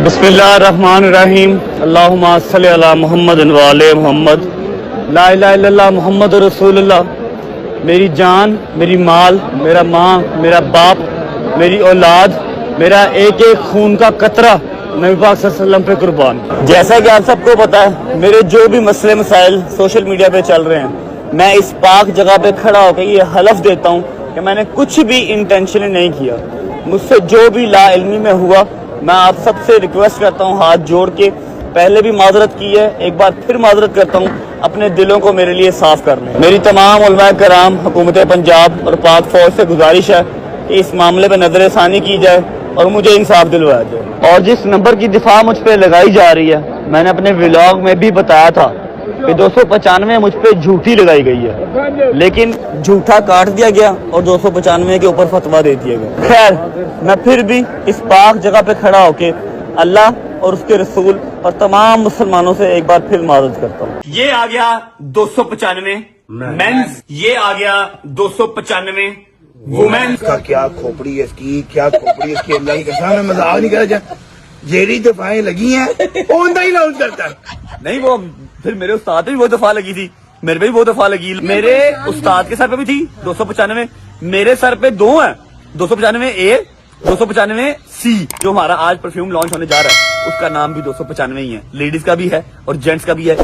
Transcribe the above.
بسم اللہ الرحمن الرحیم اللہم صلی علی محمد و علی محمد لا الہ الا اللہ محمد رسول اللہ. میری جان، میری مال، میرا ماں، میرا باپ، میری اولاد، میرا ایک ایک خون کا قطرہ نبی پاک صلی اللہ علیہ وسلم پہ قربان. جیسا کہ آپ سب کو پتا ہے، میرے جو بھی مسئلے مسائل سوشل میڈیا پہ چل رہے ہیں، میں اس پاک جگہ پہ کھڑا ہو کے یہ حلف دیتا ہوں کہ میں نے کچھ بھی انٹینشنلی نہیں کیا. مجھ سے جو بھی لا علمی میں ہوا، میں آپ سب سے ریکویسٹ کرتا ہوں ہاتھ جوڑ کے، پہلے بھی معذرت کی ہے، ایک بار پھر معذرت کرتا ہوں، اپنے دلوں کو میرے لیے صاف کر لیں. میری تمام علماء کرام، حکومت پنجاب اور پاک فوج سے گزارش ہے کہ اس معاملے پہ نظر ثانی کی جائے اور مجھے انصاف دلوایا جائے. اور جس نمبر کی دفاع مجھ پہ لگائی جا رہی ہے، میں نے اپنے ولاگ میں بھی بتایا تھا کہ 295 مجھ پہ جھوٹی لگائی گئی ہے، لیکن جھوٹا کاٹ دیا گیا اور 295 کے اوپر فتویٰ دے دیا گیا. خیر، میں پھر بھی اس پاک جگہ پہ کھڑا ہو کے اللہ اور اس کے رسول اور تمام مسلمانوں سے ایک بار پھر معذرت کرتا ہوں. یہ آ گیا 295 مینز، یہ آ گیا 295 وومینز. کا کیا کھوپڑی ہے اس کی، کیا کھوپڑی ہے اس کی، اللہ کی قسم میں مذاق نہیں کر رہا. جیڑی دفاعیں لگی ہیں وہ اندر ہی لاؤنچ کرتا ہے. نہیں، وہ پھر میرے استاد پہ بھی وہ دفعہ لگی تھی، میرے پہ بھی وہ دفعہ لگی. میرے استاد کے سر پہ بھی تھی 295، میرے سر پہ دو ہیں، 295 اے، 295 سی. جو ہمارا آج پرفیوم لانچ ہونے جا رہا ہے اس کا نام بھی 295 ہی ہے، لیڈیز کا بھی ہے اور جینٹس کا بھی ہے.